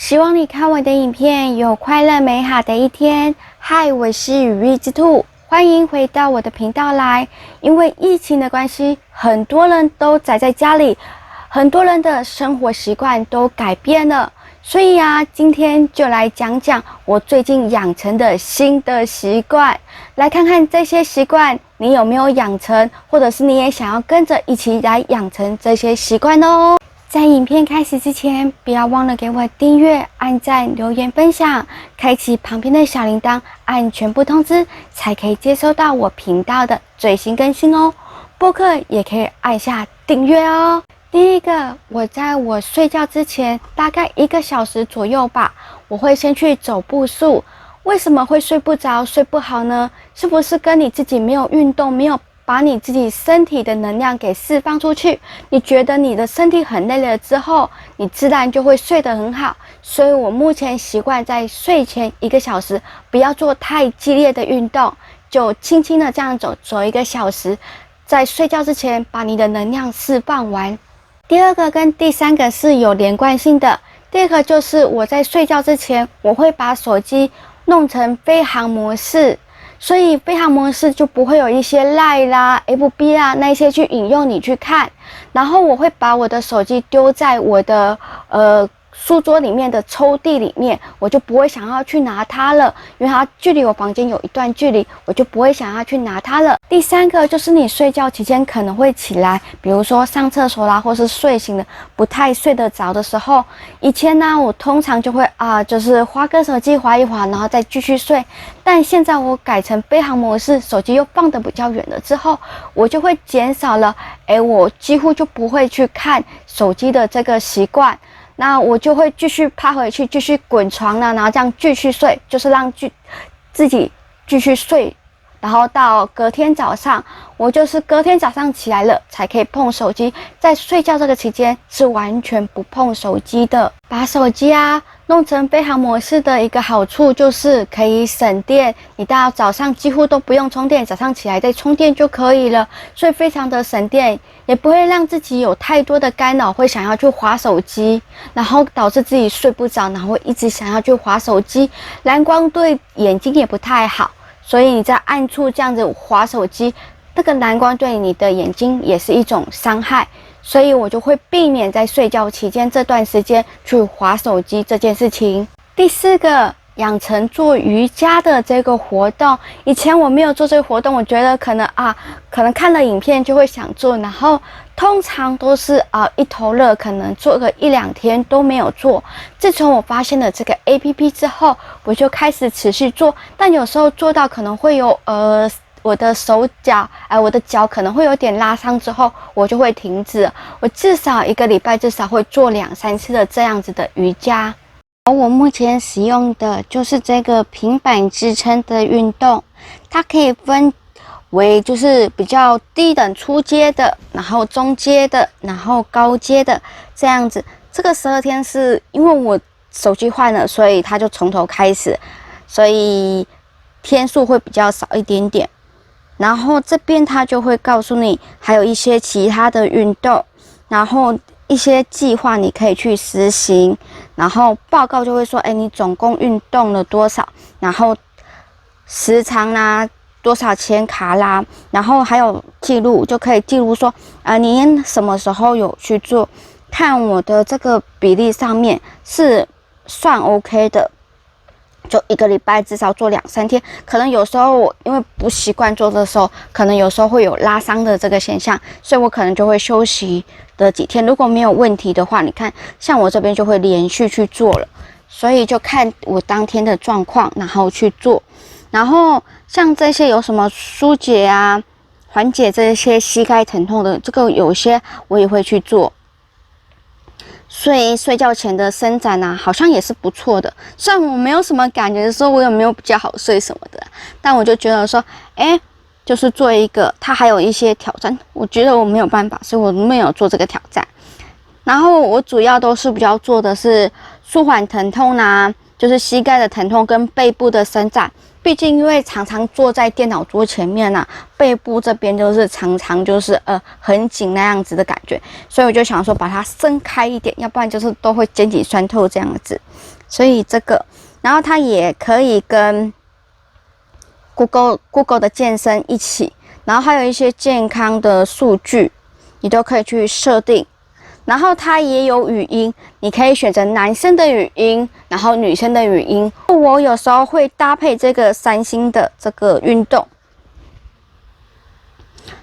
希望你看我的影片有快乐美好的一天。嗨，我是羽翼之兔，欢迎回到我的频道来。因为疫情的关系，很多人都宅在家里，很多人的生活习惯都改变了。所以今天就来讲讲我最近养成的新的习惯，来看看这些习惯你有没有养成，或者是你也想要跟着一起来养成这些习惯哦。在影片开始之前，不要忘了给我订阅、按赞、留言、分享，开启旁边的小铃铛，按全部通知，才可以接收到我频道的最新更新哦。播客也可以按下订阅哦。第一个，我在我睡觉之前大概1个小时左右吧，我会先去走步数。为什么会睡不着、睡不好呢？是不是跟你自己没有运动，没有把你自己身体的能量给释放出去？你觉得你的身体很累了之后，你自然就会睡得很好。所以我目前习惯在睡前1个小时，不要做太激烈的运动，就轻轻的这样走1个小时，在睡觉之前把你的能量释放完。第二个跟第三个是有连贯性的。第二个就是我在睡觉之前，我会把手机弄成飞行模式，所以飞行模式就不会有一些 LINE 啦、FB 啦那些去引诱你去看。然后我会把我的手机丢在我的书桌里面的抽屉里面，我就不会想要去拿它了，因为它距离我房间有一段距离，我就不会想要去拿它了。第三个就是你睡觉期间可能会起来，比如说上厕所啦，或是睡醒了不太睡得着的时候，以前呢我通常就会就是滑个手机滑一滑，然后再继续睡。但现在我改成飞行模式，手机又放得比较远了之后，我就会减少了我几乎就不会去看手机的这个习惯。那我就会继续趴回去，继续滚床了，然后这样继续睡，就是让自己继续睡，然后到隔天早上，我就是隔天早上起来了才可以碰手机。在睡觉这个期间是完全不碰手机的。把手机弄成飞行模式的一个好处就是可以省电，你到早上几乎都不用充电，早上起来再充电就可以了，所以非常的省电，也不会让自己有太多的干扰，会想要去滑手机，然后导致自己睡不着，然后会一直想要去滑手机，蓝光对眼睛也不太好，所以你在暗处这样子滑手机，那个蓝光对你的眼睛也是一种伤害。所以我就会避免在睡觉期间这段时间去滑手机这件事情。第四个，养成做瑜伽的这个活动。以前我没有做这个活动，我觉得可能看了影片就会想做，然后通常都是一头热，可能做个1、2天都没有做。自从我发现了这个 APP 之后，我就开始持续做，但有时候做到可能会有我的手脚我的脚可能会有点拉伤之后，我就会停止。我至少1个礼拜至少会做2、3次的这样子的瑜伽。而我目前使用的就是这个平板支撑的运动，它可以分为就是比较低等初阶的，然后中阶的，然后高阶的这样子。这个12天是因为我手机换了，所以它就从头开始，所以天数会比较少一点点。然后这边他就会告诉你还有一些其他的运动，然后一些计划你可以去实行，然后报告就会说你总共运动了多少，然后时长啦，多少千卡啦，然后还有记录，就可以记录说你什么时候有去做，看我的这个比例上面是算 OK 的，就1个礼拜至少做2、3天，可能有时候我因为不习惯做的时候，可能有时候会有拉伤的这个现象，所以我可能就会休息的几天。如果没有问题的话，你看像我这边就会连续去做了，所以就看我当天的状况，然后去做。然后像这些有什么疏解缓解这些膝盖疼痛的，这个有些我也会去做。所以睡觉前的伸展好像也是不错的。虽然我没有什么感觉说我有没有比较好睡什么的，但我就觉得说就是做一个，它还有一些挑战，我觉得我没有办法，所以我没有做这个挑战。然后我主要都是比较做的是舒缓疼痛就是膝盖的疼痛跟背部的伸展。毕竟因为常常坐在电脑桌前面背部这边就是常常就是很紧那样子的感觉，所以我就想说把它伸开一点，要不然就是都会肩颈酸痛这样子。所以这个，然后它也可以跟 Google 的健身一起，然后还有一些健康的数据，你都可以去设定。然后它也有语音，你可以选择男生的语音，然后女生的语音。我有时候会搭配这个三星的这个运动，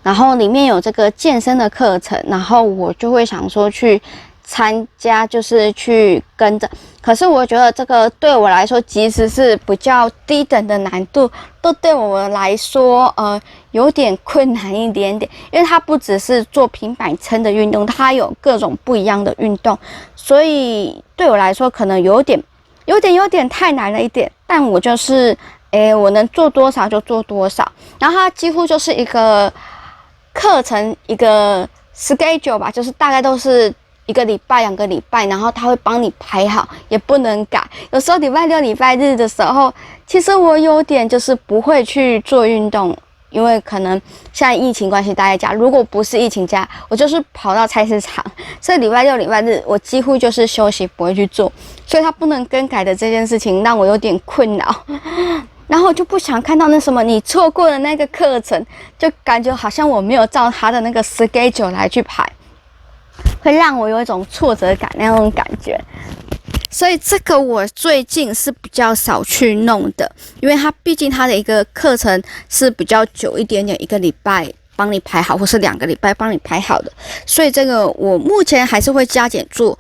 然后里面有这个健身的课程，然后我就会想说去参加，就是去跟着。可是我觉得这个对我来说，即使是比较低等的难度，都对我来说，有点困难一点点，因为它不只是做平板撑的运动，它有各种不一样的运动，所以对我来说可能有点太难了一点。但我就是，我能做多少就做多少，然后它几乎就是一个课程一个 schedule 吧，就是大概都是1个礼拜、2个礼拜，然后他会帮你排好，也不能改。有时候礼拜六、礼拜日的时候，其实我有点就是不会去做运动，因为可能现在疫情关系待在家。如果不是疫情假，我就是跑到菜市场，所以礼拜六、礼拜日我几乎就是休息，不会去做。所以他不能更改的这件事情让我有点困扰。然后我就不想看到那什么你错过的那个课程，就感觉好像我没有照他的那个 schedule 来去排，会让我有一种挫折感那种感觉。所以这个我最近是比较少去弄的，因为它毕竟它的一个课程是比较久一点点，1个礼拜帮你排好，或是2个礼拜帮你排好的，所以这个我目前还是会加减做。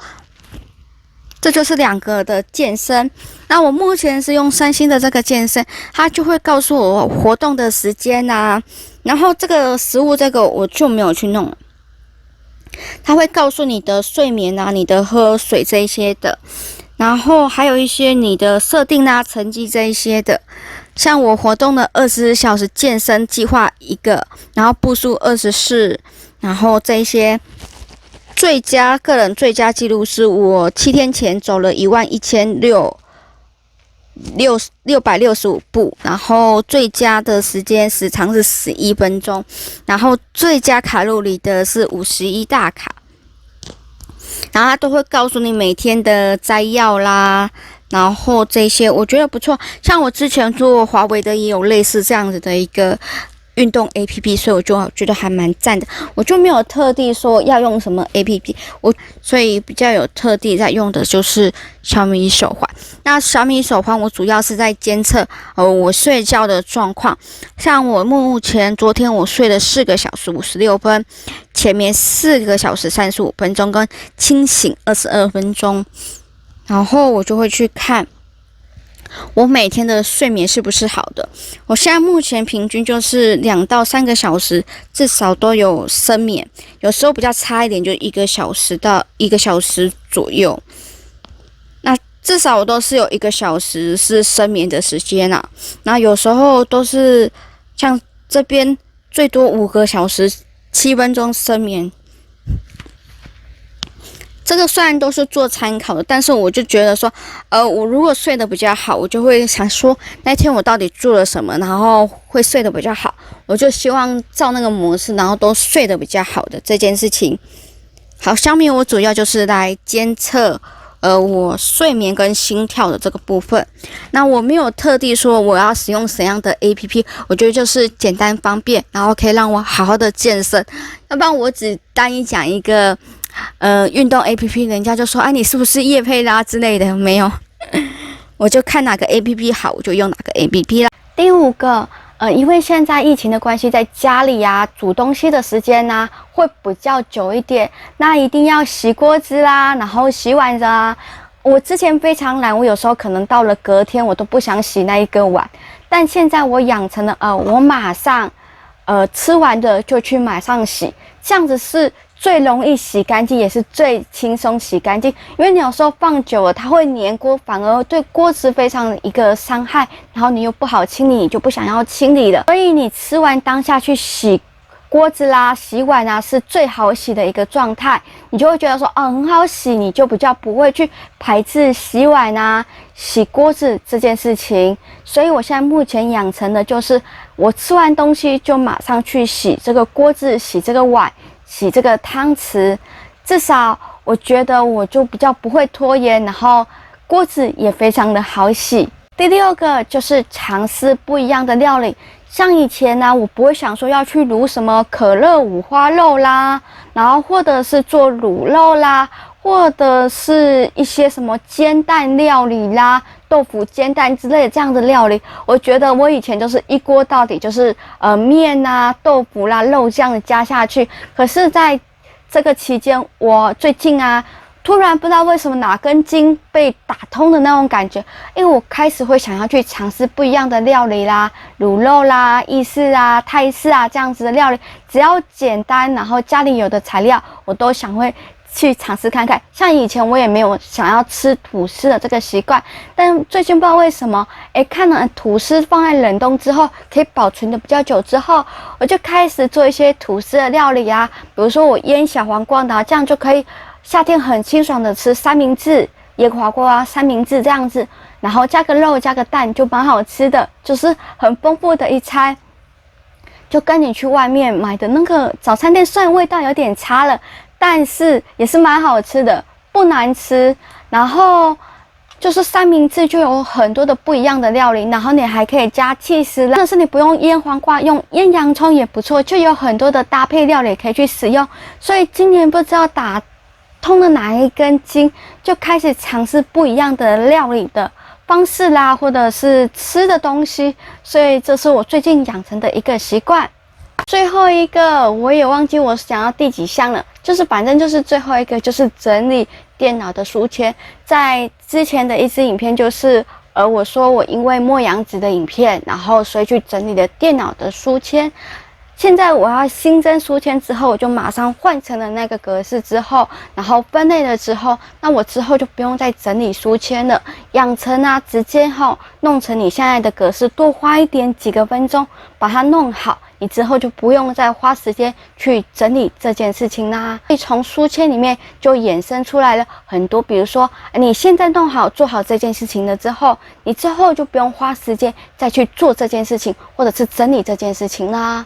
这就是2个的健身。那我目前是用三星的这个健身，它就会告诉我活动的时间啊，然后这个食物这个我就没有去弄了。它会告诉你的睡眠啊，你的喝水这一些的，然后还有一些你的设定啊、成绩这一些的。像我活动的24小时健身计划1个，然后步数24，然后这一些。个人最佳记录是我7天前走了11665步，然后最佳的时长是11分钟，然后最佳卡路里的是51大卡，然后它都会告诉你每天的摘要啦，然后这些我觉得不错。像我之前做华为的也有类似这样子的一个运动 APP， 所以我就觉得还蛮赞的。我就没有特地说要用什么 APP， 所以比较有特地在用的就是小米手环。那小米手环我主要是在监测我睡觉的状况。像我目前昨天我睡了4个小时56分，前面4个小时35分钟跟清醒22分钟，然后我就会去看我每天的睡眠是不是好的。我现在目前平均就是2到3个小时至少都有深眠，有时候比较差一点就1个小时到1个小时左右，那至少我都是有1个小时是深眠的时间啊。那有时候都是像这边最多5个小时7分钟深眠。这个虽然都是做参考的，但是我就觉得说，我如果睡得比较好，我就会想说那天我到底做了什么，然后会睡得比较好，我就希望照那个模式，然后都睡得比较好的这件事情。好，小米我主要就是来监测我睡眠跟心跳的这个部分。那我没有特地说我要使用怎样的 APP， 我觉得就是简单方便，然后可以让我好好的健身。要不然我只单一讲一个运动 APP， 人家就说你是不是业配啦之类的，没有，我就看哪个 APP 好，我就用哪个 APP 啦。第5个，因为现在疫情的关系，在家里啊煮东西的时间啊会比较久一点，那一定要洗锅子啦，然后洗碗啊。我之前非常懒，我有时候可能到了隔天我都不想洗那一个碗，但现在我养成了我马上吃完的就去马上洗，这样子是最容易洗干净，也是最轻松洗干净。因为你有时候放久了，它会粘锅，反而对锅子非常的一个伤害，然后你又不好清理，你就不想要清理了。所以你吃完当下去洗锅子啦、洗碗啊，是最好洗的一个状态。你就会觉得说，很好洗，你就比较不会去排斥洗碗啊、洗锅子这件事情。所以我现在目前养成的就是，我吃完东西就马上去洗这个锅子、洗这个碗、洗这个汤匙，至少我觉得我就比较不会拖延，然后锅子也非常的好洗。第6个就是尝试不一样的料理，像以前呢，我不会想说要去卤什么可乐五花肉啦，然后或者是做卤肉啦，或者是一些什么煎蛋料理啦、豆腐煎蛋之类的这样的料理。我觉得我以前就是一锅到底，就是面啊、豆腐啦、肉这样的加下去。可是在这个期间，我最近啊，突然不知道为什么哪根筋被打通的那种感觉，因为我开始会想要去尝试不一样的料理啦，卤肉啦、意式啊、泰式啊这样子的料理，只要简单，然后家里有的材料，我都想会去尝试看看。像以前我也没有想要吃吐司的这个习惯，但最近不知道为什么，看了吐司放在冷冻之后可以保存的比较久之后，我就开始做一些吐司的料理啊，比如说我腌小黄瓜的，这样就可以夏天很清爽的吃三明治、腌黄瓜三明治这样子，然后加个肉加个蛋就蛮好吃的，就是很丰富的一餐。就跟你去外面买的那个早餐店，虽然味道有点差了，但是也是蛮好吃的，不难吃。然后就是三明治就有很多的不一样的料理，然后你还可以加起司，但是你不用腌黄瓜，用腌洋葱也不错，就有很多的搭配料理可以去使用。所以今年不知道打通了哪一根筋，就开始尝试不一样的料理的方式啦，或者是吃的东西，所以这是我最近养成的一个习惯。最后一个我也忘记我想要第几项了，就是反正就是最后一个就是整理电脑的书签。在之前的一支影片就是我说我因为末阳子的影片，然后所以去整理了电脑的书签。现在我要新增书签之后，我就马上换成了那个格式之后，然后分类了之后，那我之后就不用再整理书签了，养成啊，直接弄成你现在的格式，多花几个分钟把它弄好，你之后就不用再花时间去整理这件事情啦。所以从书签里面就衍生出来了很多，比如说你现在弄好做好这件事情了之后，你之后就不用花时间再去做这件事情，或者是整理这件事情啦。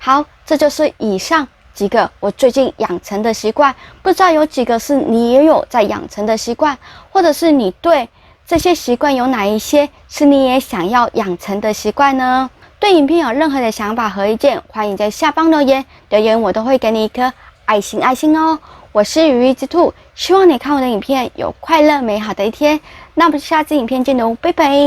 好，这就是以上几个我最近养成的习惯，不知道有几个是你也有在养成的习惯，或者是你对这些习惯有哪一些是你也想要养成的习惯呢？对影片有任何的想法和意见，欢迎在下方留言，我都会给你一颗爱心哦。我是羽翼之兔，希望你看我的影片有快乐美好的一天。那我们下次影片见喽，拜拜。